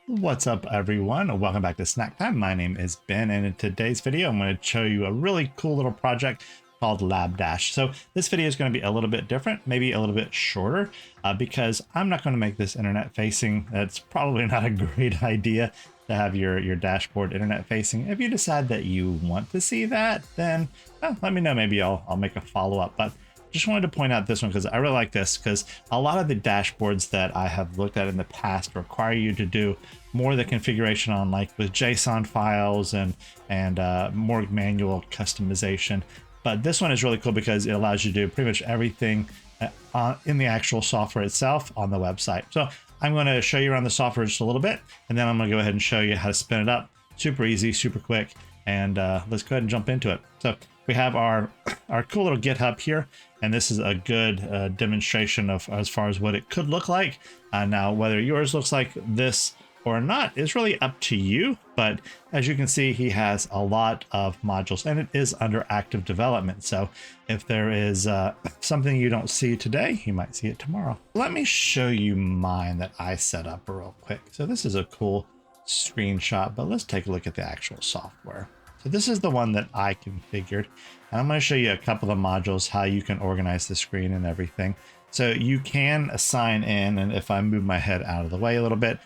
What's up, everyone? Welcome back to Snack Time. My name is Ben, and in today's video, I'm going to show you a really cool little project called Lab Dash. So this video is going to be a little bit different, maybe a little bit shorter, because I'm not going to make this internet facing. That's probably not a great idea to have your dashboard internet facing. If you decide that you want to see that, then let me know. Maybe I'll make a follow-up. But just wanted to point out this one because I really like this, because a lot of the dashboards that I have looked at in the past require you to do more of the configuration on, like, with JSON files and more manual customization. But this one is really cool because it allows you to do pretty much everything in the actual software itself on the website. So I'm going to show you around the software just a little bit, and then I'm going to go ahead and show you how to spin it up. Super easy, super quick, and let's go ahead and jump into it. So we have our cool little GitHub here, and this is a good demonstration of as far as what it could look like. Now, whether yours looks like this or not is really up to you, but as you can see, he has a lot of modules, and it is under active development. So if there is something you don't see today, you might see it tomorrow. Let me show you mine that I set up real quick. So this is a cool screenshot, but let's take a look at the actual software. So this is the one that I configured, and I'm going to show you a couple of modules, how you can organize the screen and everything. So you can sign in, and if I move my head out of the way a little bit,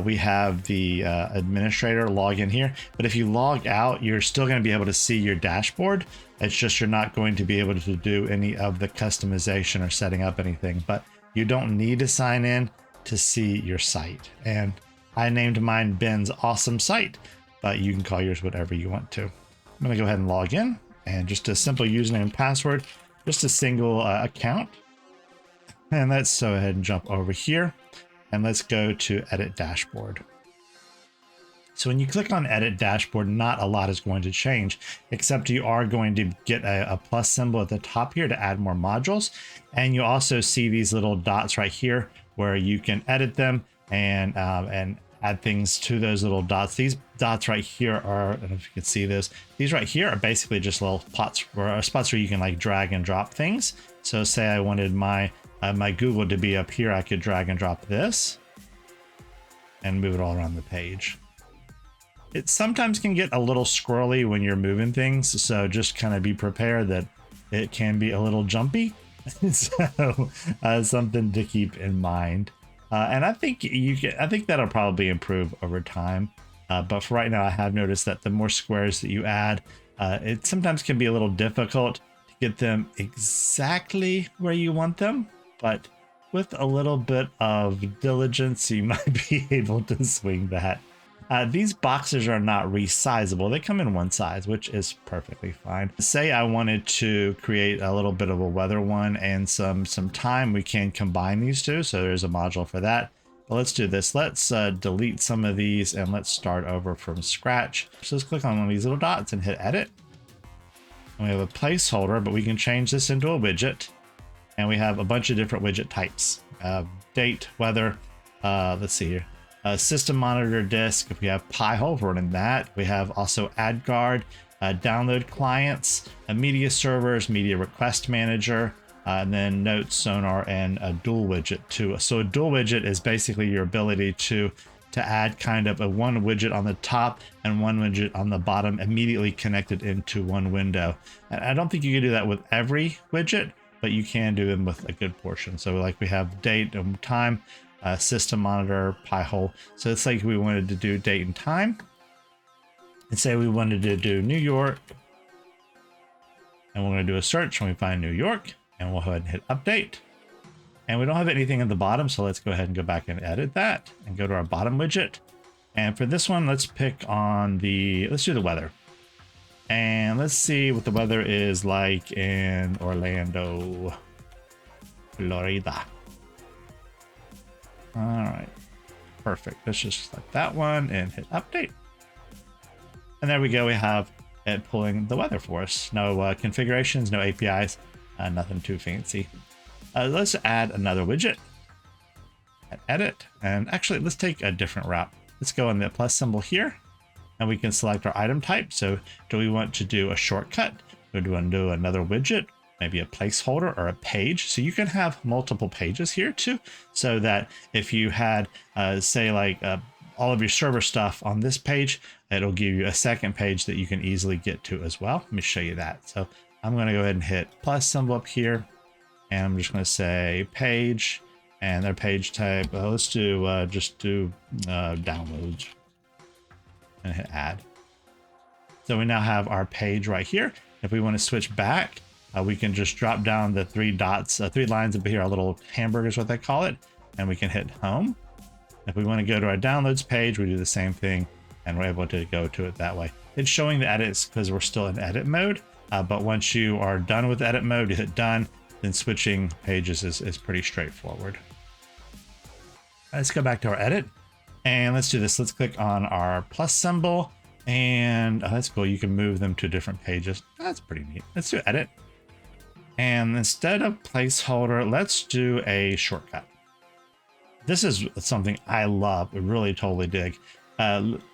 we have the administrator log in here. But if you log out, you're still going to be able to see your dashboard. It's just you're not going to be able to do any of the customization or setting up anything. But you don't need to sign in to see your site. And I named mine Ben's Awesome Site, but you can call yours whatever you want to. I'm going to go ahead and log in, and just a simple username and password, just a single account. And let's go ahead and jump over here, and let's go to Edit Dashboard. So when you click on Edit Dashboard, not a lot is going to change, except you are going to get a plus symbol at the top here to add more modules. And you also see these little dots right here where you can edit them and add things to those little dots. These dots right here are, I don't know if you can see this, these right here are basically just little spots where you can like drag and drop things. So say I wanted my Google to be up here, I could drag and drop this and move it all around the page. It sometimes can get a little squirrely when you're moving things, so just kind of be prepared that it can be a little jumpy. So something to keep in mind. And I think that'll probably improve over time. But for right now, I have noticed that the more squares that you add, it sometimes can be a little difficult to get them exactly where you want them. But with a little bit of diligence, you might be able to swing that. These boxes are not resizable. They come in one size, which is perfectly fine. Say I wanted to create a little bit of a weather one and some time, we can combine these two. So there's a module for that. But let's do this. Let's delete some of these, and let's start over from scratch. So let's click on one of these little dots and hit edit. And we have a placeholder, but we can change this into a widget. And we have a bunch of different widget types. Date, weather, let's see here. System monitor disk, if we have Pi-hole running that. We have also add guard, download clients, media servers, media request manager, and then notes, sonar, and a dual widget too. So a dual widget is basically your ability to add kind of a one widget on the top and one widget on the bottom immediately connected into one window. And I don't think you can do that with every widget, but you can do them with a good portion. So like we have date and time, system monitor, Pi-hole. So it's like we wanted to do date and time, and say we wanted to do New York, and we're going to do a search when we find New York, and we'll go ahead and hit update. And we don't have anything in the bottom, so let's go ahead and go back and edit that and go to our bottom widget. And for this one, let's pick on let's do the weather. And let's see what the weather is like in Orlando, Florida. All right, perfect. Let's just select that one and hit update. And there we go. We have it pulling the weather for us. No configurations, no APIs, nothing too fancy. Let's add another widget. Edit, and actually let's take a different route. Let's go on the plus symbol here, and we can select our item type. So do we want to do a shortcut? Do we want to do another widget? Maybe a placeholder or a page. So you can have multiple pages here too, so that if you had say like all of your server stuff on this page, it'll give you a second page that you can easily get to as well. Let me show you that. So I'm going to go ahead and hit plus symbol up here, and I'm just going to say page, and their page type. Let's do just do downloads, and hit add. So we now have our page right here. If we want to switch back, we can just drop down the 3 dots, 3 lines up here, our little hamburger is what they call it, and we can hit home. If we want to go to our downloads page, we do the same thing, and we're able to go to it that way. It's showing the edits because we're still in edit mode, but once you are done with edit mode, you hit done, then switching pages is pretty straightforward. Let's go back to our edit, and let's do this. Let's click on our plus symbol, and that's cool. You can move them to different pages. That's pretty neat. Let's do edit. And instead of placeholder, let's do a shortcut. This is something I love. We really totally dig.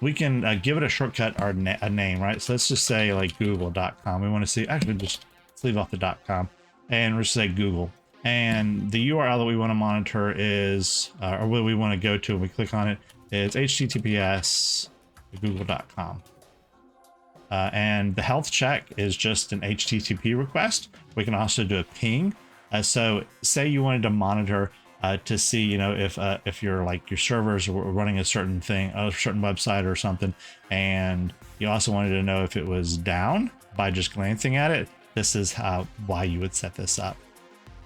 We can give it a shortcut or a name, right? So let's just say like google.com. We want to see, actually just let's leave off the .com, and we'll just say Google. And the URL that we want to monitor is, or what we want to go to when we click on it, is https google.com. And the health check is just an HTTP request. We can also do a ping. So say you wanted to monitor to see, you know, if your servers were running a certain thing, a certain website or something, and you also wanted to know if it was down by just glancing at it. This is why you would set this up.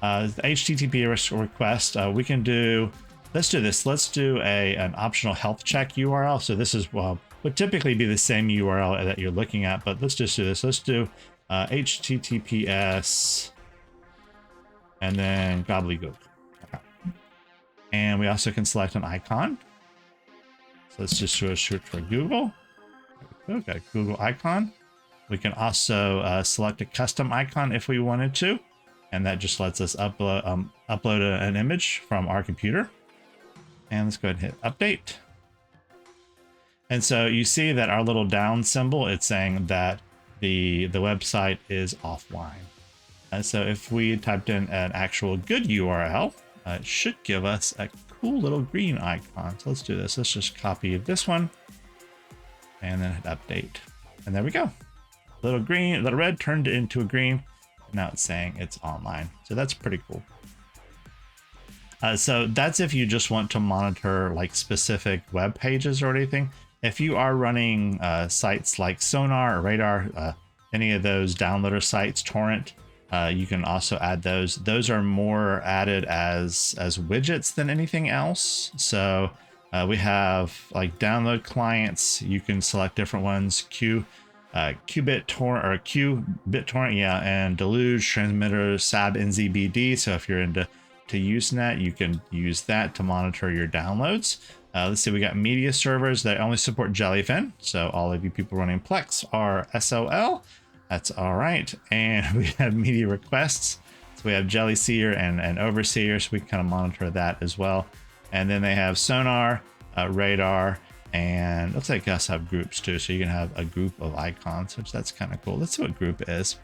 The HTTP request, we can do. Let's do this. Let's do an optional health check URL. So this is would typically be the same URL that you're looking at, but let's just do this. Let's do HTTPS and then gobbledygook. Okay. And we also can select an icon. So let's just do a search for Google. There we go. Got a Google icon. We can also select a custom icon if we wanted to, and that just lets us upload an image from our computer. And let's go ahead and hit update. And so you see that our little down symbol, it's saying that the website is offline. And so if we typed in an actual good URL, it should give us a cool little green icon. So let's do this. Let's just copy this one and then hit update. And there we go. Little green, little red turned into a green. Now it's saying it's online. So that's pretty cool. So that's if you just want to monitor like specific web pages or anything. If you are running sites like Sonar or Radar, any of those downloader sites, torrent, you can also add those. Those are more added as widgets than anything else. So we have like download clients. You can select different ones. Qbit torrent or Qbit torrent, yeah, and Deluge transmitter, SAB NZBD. So if you're into Usenet, you can use that to monitor your downloads. Let's see, we got media servers that only support Jellyfin. So all of you people running Plex are SOL. That's all right. And we have media requests. So we have Jellyseer and Overseer, so we can kind of monitor that as well. And then they have Sonar, Radar, and looks like us have groups too. So you can have a group of icons, which that's kind of cool. Let's see what group is.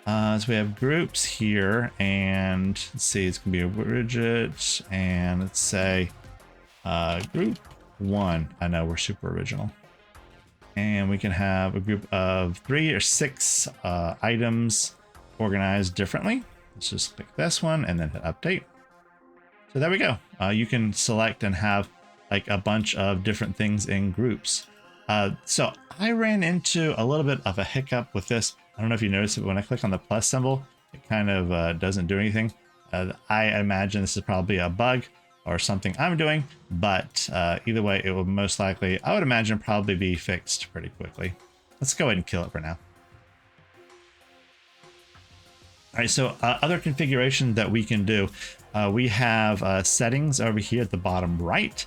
So we have groups here, and let's see, it's gonna be a widget, and let's say group 1. I know we're super original. And we can have a group of 3 or 6 items organized differently. Let's just click this one and then hit update. So there we go. You can select and have like a bunch of different things in groups. So I ran into a little bit of a hiccup with this. I don't know if you noticed it, but when I click on the plus symbol, it kind of doesn't do anything. I imagine this is probably a bug or something I'm doing, but either way, it will most likely, I would imagine, probably be fixed pretty quickly. Let's go ahead and kill it for now. All right, so other configuration that we can do, we have settings over here at the bottom right.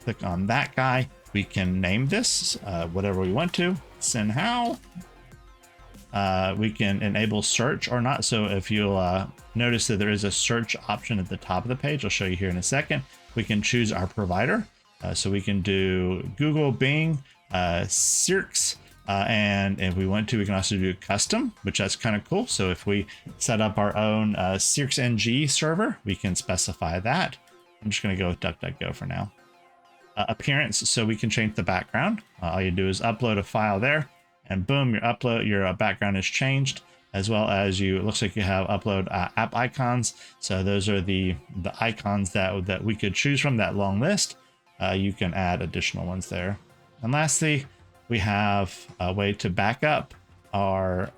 Click on that guy. We can name this whatever we want to. Send how. We can enable search or not. So if you'll notice that there is a search option at the top of the page, I'll show you here in a second. We can choose our provider. So we can do Google, Bing, Cirx, and if we want to, we can also do custom, which that's kind of cool. So if we set up our own CirxNG server, we can specify that. I'm just going to go with DuckDuckGo for now. appearance, so we can change the background. All you do is upload a file there, and boom, your background is changed, as well as it looks like you have upload app icons. So those are the icons that we could choose from that long list. You can add additional ones there. And lastly, we have a way to back up our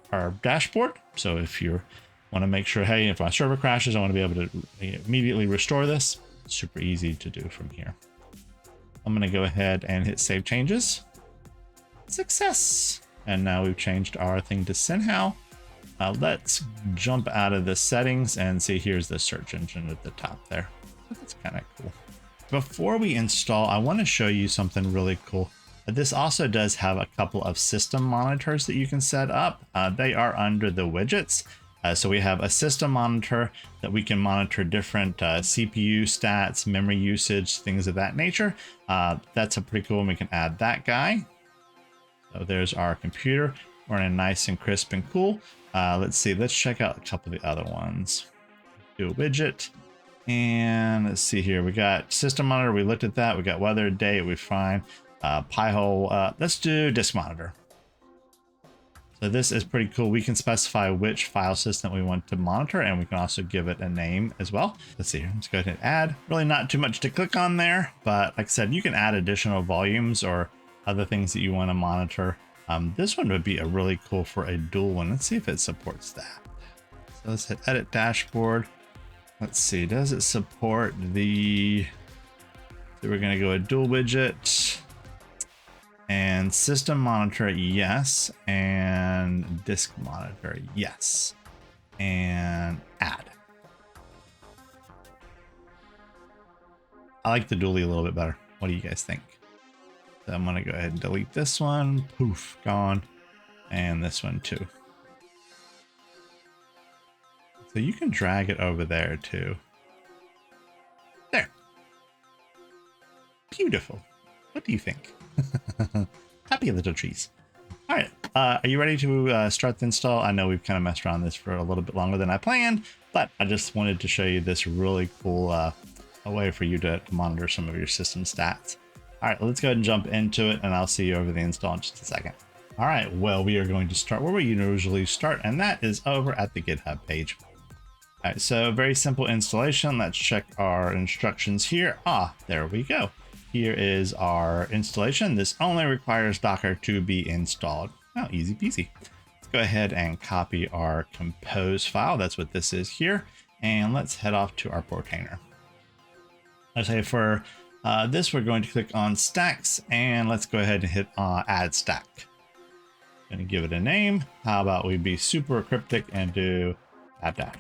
dashboard. So if you want to make sure, hey, if my server crashes, I want to be able to immediately restore this. Super easy to do from here. I'm going to go ahead and hit save changes. Success. And now we've changed our thing to SYNACK. Let's jump out of the settings and see, here's the search engine at the top there. That's kind of cool. Before we install, I want to show you something really cool. This also does have a couple of system monitors that you can set up. They are under the widgets. So we have a system monitor that we can monitor different CPU stats, memory usage, things of that nature. That's a pretty cool one. We can add that guy. So there's our computer. We're in nice and crisp and cool. Let's see, let's check out a couple of the other ones. Do a widget. And let's see here. We got system monitor. We looked at that. We got weather, date. We're fine. Pi-hole. Let's do disk monitor. So this is pretty cool. We can specify which file system we want to monitor, and we can also give it a name as well. Let's see here. Let's go ahead and add. Really not too much to click on there, but like I said, you can add additional volumes or other things that you want to monitor. This one would be a really cool for a dual one. Let's see if it supports that. So let's hit edit dashboard. Let's see, does it support the, so we're going to go a dual widget and system monitor, yes, and disk monitor, yes, and add. I like the dually a little bit better. What do you guys think? So I'm going to go ahead and delete this one. Poof, gone. And this one too. So you can drag it over there too. There. Beautiful. What do you think? Happy little trees. All right. Are you ready to start the install? I know we've kind of messed around this for a little bit longer than I planned, but I just wanted to show you this really cool a way for you to monitor some of your system stats. All right, let's go ahead and jump into it, and I'll see you over the install in just a second. All right, well, we are going to start where we usually start, and that is over at the GitHub page. All right, so very simple installation. Let's check our instructions here. There we go. Here is our installation. This only requires Docker to be installed. Oh, easy peasy. Let's go ahead and copy our compose file. That's what this is here. And let's head off to our Portainer. Let's say for this, we're going to click on stacks, and let's go ahead and hit add stack. Going to give it a name. How about we be super cryptic and do lab-dash.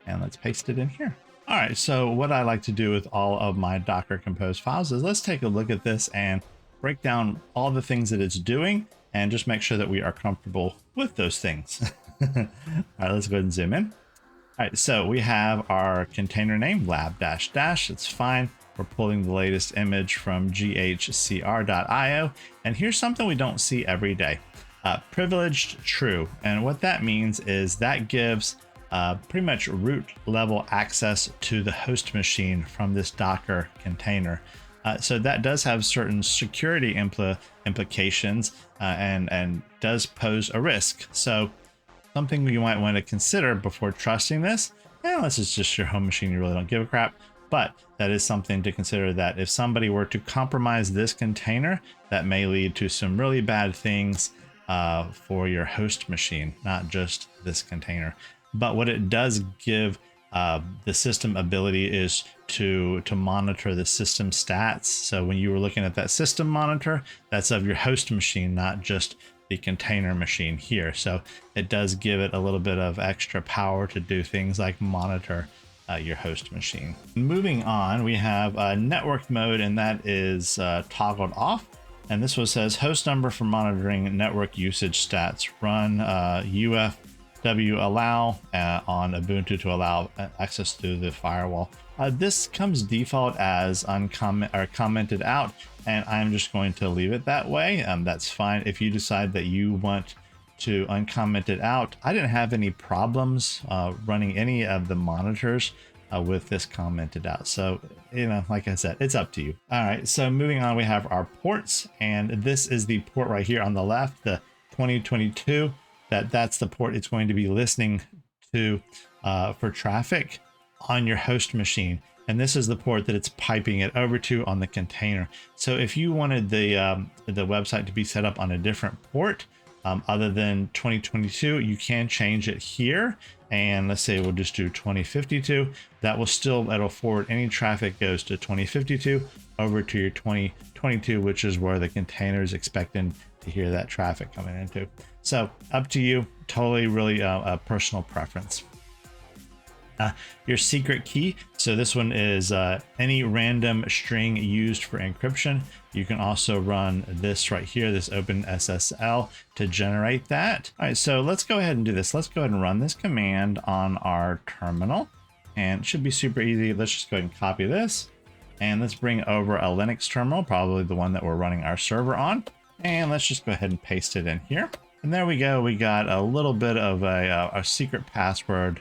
And let's paste it in here. All right, so what I like to do with all of my Docker Compose files is let's take a look at this and break down all the things that it's doing and just make sure that we are comfortable with those things. All right, let's go ahead and zoom in. All right, so we have our container name, lab dash dash. It's fine. We're pulling the latest image from ghcr.io. And here's something we don't see every day. Privileged true. And what that means is that gives pretty much root level access to the host machine from this Docker container. So that does have certain security implications and does pose a risk. So something you might want to consider before trusting this, unless it's just your home machine, you really don't give a crap. But that is something to consider, that if somebody were to compromise this container, that may lead to some really bad things for your host machine, not just this container. But what it does give the system ability is to monitor the system stats. So when you were looking at that system monitor, that's of your host machine, not just the container machine here. So it does give it a little bit of extra power to do things like monitor your host machine. Moving on, we have network mode, and that is toggled off. And this one says host number for monitoring network usage stats. Run UFW allow on Ubuntu to allow access through the firewall. This comes default as commented out, and I'm just going to leave it that way. That's fine. If you decide that you want to uncomment it out, I didn't have any problems running any of the monitors with this commented out. So, you know, like I said, it's up to you. All right, so moving on, we have our ports, and this is the port right here on the left, the 2022. That's the port it's going to be listening to for traffic on your host machine. And this is the port that it's piping it over to on the container. So if you wanted the website to be set up on a different port other than 2022, you can change it here. And let's say we'll just do 2052. That will still, it'll forward any traffic goes to 2052 over to your 2022, which is where the container is expecting to hear that traffic coming into. So up to you, totally really a personal preference. Your secret key. So this one is any random string used for encryption. You can also run this right here, this OpenSSL, to generate that. All right, so let's go ahead and do this. Let's go ahead and run this command on our terminal, and it should be super easy. Let's just go ahead and copy this, and let's bring over a Linux terminal, probably the one that we're running our server on, and let's just go ahead and paste it in here. And there we go. We got a little bit of a secret password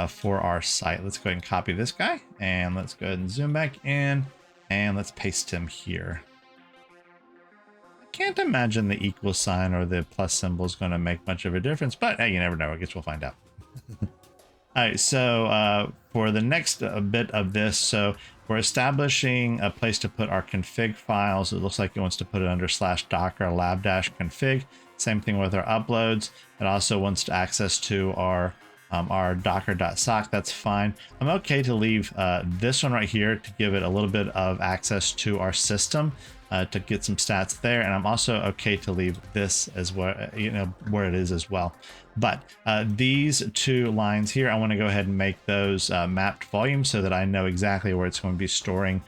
for our site. Let's go ahead and copy this guy, and let's go ahead and zoom back in, and let's paste him here. I can't imagine the equal sign or the plus symbol is going to make much of a difference, but hey, you never know. I guess we'll find out. All right, so for the next bit of this, so we're establishing a place to put our config files. It looks like it wants to put it under /docker lab-config. Same thing with our uploads. It also wants to access to our docker.sock. That's fine. I'm okay to leave this one right here to give it a little bit of access to our system to get some stats there. And I'm also okay to leave this as well, you know, where it is as well. But these two lines here, I want to go ahead and make those mapped volumes so that I know exactly where it's going to be storing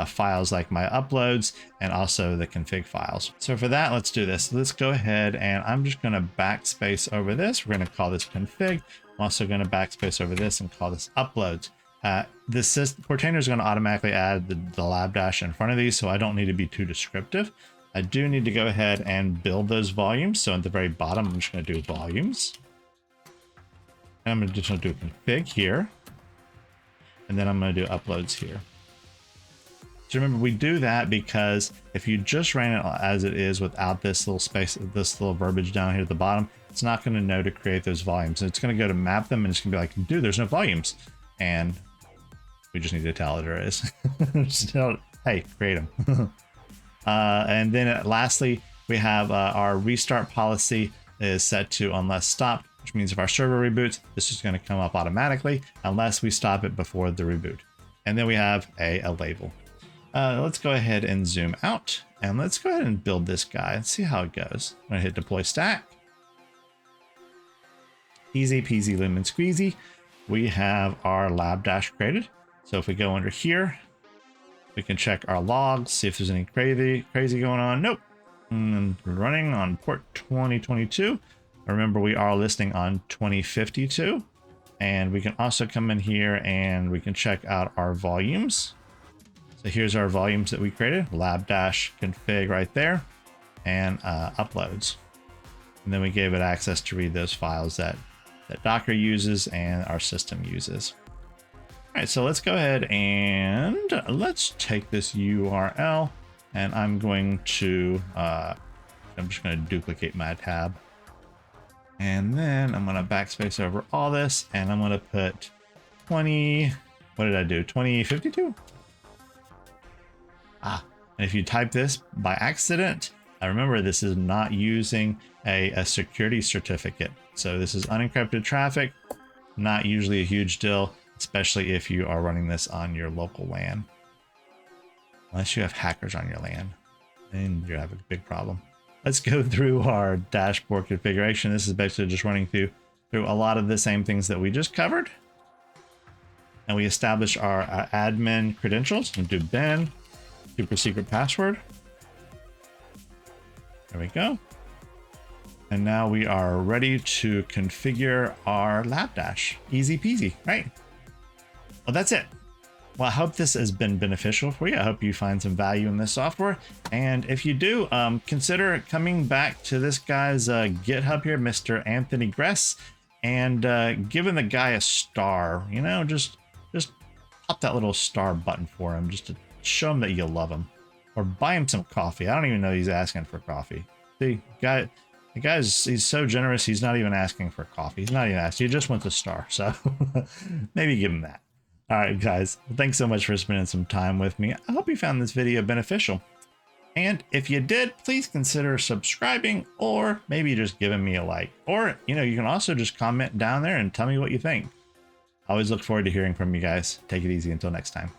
files like my uploads and also the config files. So for that, let's do this. Let's go ahead, and I'm just going to backspace over this. We're going to call this config. I'm also going to backspace over this and call this uploads. Portainer is going to automatically add the lab dash in front of these, so I don't need to be too descriptive. I do need to go ahead and build those volumes. So at the very bottom, I'm just going to do volumes. And I'm just going to do config here. And then I'm going to do uploads here. So remember, we do that because if you just ran it as it is without this little space, this little verbiage down here at the bottom, it's not going to know to create those volumes. And it's going to go to map them, and it's going to be like, dude, there's no volumes. And we just need to tell it there is. Just tell it, hey, create them. And then lastly, we have our restart policy is set to unless stopped, which means if our server reboots, this is going to come up automatically unless we stop it before the reboot. And then we have a label. Let's go ahead and zoom out, and let's go ahead and build this guy and see how it goes. I'm going to hit deploy stack. Easy peasy lemon squeezy. We have our lab dash created. So if we go under here, we can check our logs, see if there's any crazy going on. Nope. And we're running on port 2022. Remember, we are listening on 2052. And we can also come in here and we can check out our volumes. So here's our volumes that we created, lab-config right there, and uploads. And then we gave it access to read those files that Docker uses and our system uses. All right, so let's go ahead and let's take this URL, and I'm going to, I'm just going to duplicate my tab. And then I'm going to backspace over all this, and I'm going to put 20, what did I do? 2052? And if you type this by accident, remember this is not using a security certificate. So this is unencrypted traffic, not usually a huge deal, especially if you are running this on your local LAN. Unless you have hackers on your LAN, then you have a big problem. Let's go through our dashboard configuration. This is basically just running through a lot of the same things that we just covered. And we establish our admin credentials and do bin. Super secret password. There we go. And now we are ready to configure our lab dash. Easy peasy, right? Well, that's it. Well, I hope this has been beneficial for you. I hope you find some value in this software. And if you do, consider coming back to this guy's GitHub here, Mr. Anthony Gress, and giving the guy a star. You know, just pop that little star button for him just to show him that you love him. Or buy him some coffee. I don't even know he's asking for coffee. See, he's so generous, he's not even asking for coffee. He's not even asking. He just wants a star. So maybe give him that. All right, guys. Well, thanks so much for spending some time with me. I hope you found this video beneficial. And if you did, please consider subscribing or maybe just giving me a like. Or, you can also just comment down there and tell me what you think. I always look forward to hearing from you guys. Take it easy until next time.